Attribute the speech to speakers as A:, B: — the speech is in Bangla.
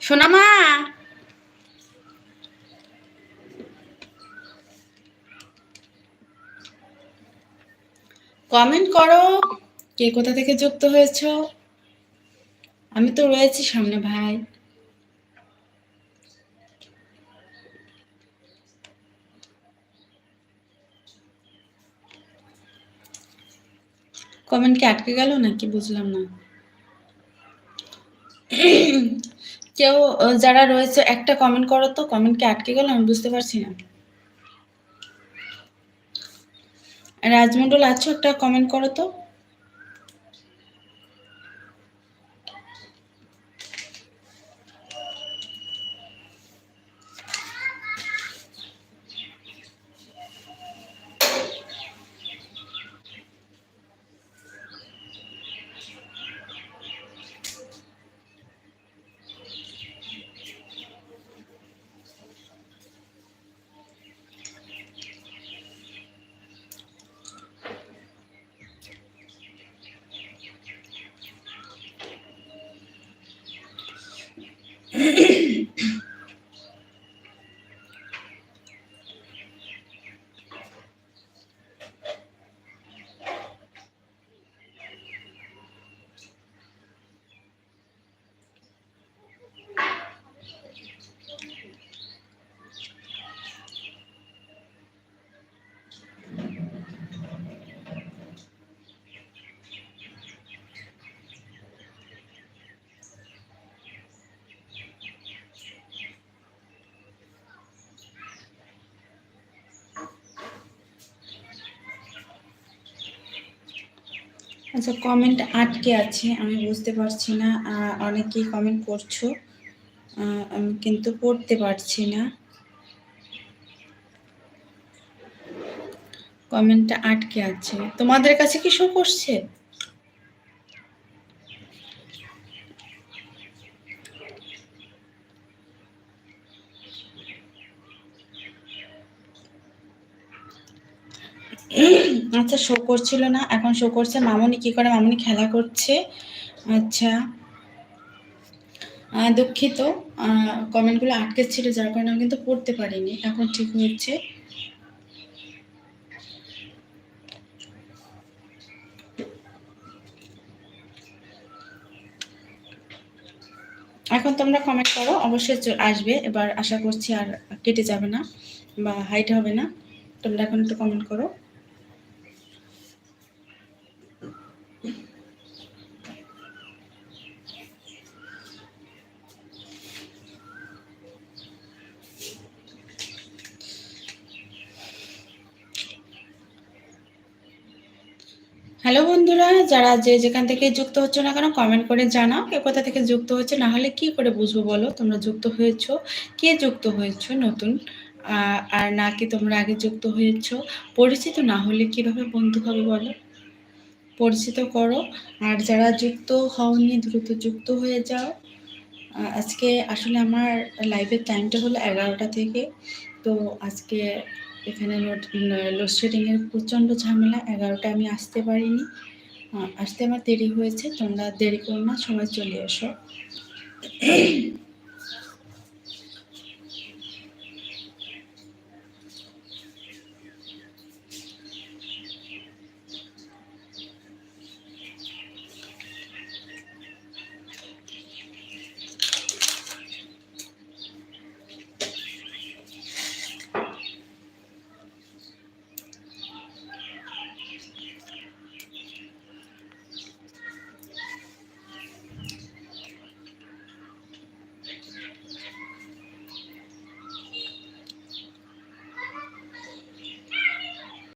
A: সোনামা, কমেন্ট করো কে কোথা থেকে যুক্ত হয়েছো। আমি তো রয়েছি সামনে ভাই। কমেন্ট কি আটকে গেল নাকি বুঝলাম না। কেউ যারা রয়েছে একটা কমেন্ট করো তো, কমেন্ট কি আটকে গেল আমি বুঝতে পারছি না। রাজমন্ডল আছো, একটা কমেন্ট করো তো। আচ্ছা, কমেন্ট আটকে আছে, আমি বুঝতে পারছি না। অনেকেই কমেন্ট করছো, আমি কিন্তু পড়তে পারছি না। কমেন্টটা আটকে আছে। তোমাদের কাছে কি শো করছে? আচ্ছা, শো করছিল না, এখন শো করছে। মামুনি কি করে? মামুনি খেলা করছে। আচ্ছা, দুঃখিত, কমেন্টগুলো আটকে ছিল যার কারণে আমি কিন্তু পড়তে পারিনি। এখন ঠিক হয়েছে। এখন তোমরা কমেন্ট করো, অবশ্যই আসবে এবার, আশা করছি আর কেটে যাবে না বা হাইট হবে না। তোমরা এখন একটু কমেন্ট করো। হ্যালো বন্ধুরা, যারা যে যেখান থেকে যুক্ত হচ্ছে না কেন কমেন্ট করে জানাও কে কোথা থেকে যুক্ত হচ্ছে। না হলে কি করে বুঝবো বলো তোমরা যুক্ত হয়েছো, কে যুক্ত হয়েছো নতুন, আর নাকি তোমরা আগে যুক্ত হয়েছো। পরিচিত না হলে কিভাবে বন্ধু হবে বলো, পরিচিত করো। আর যারা যুক্ত হওনি দ্রুত যুক্ত হয়ে যাও। আজকে আসলে আমার লাইভের টাইমটা হলো 11টা থেকে। তো আজকে এখানে লোডশেডিংয়ের প্রচণ্ড ঝামেলা, 11টা আমি আসতে পারিনি। আসতে আমার দেরি হয়েছে, তোমরা দেরি করো না, সবাই চলে এসো।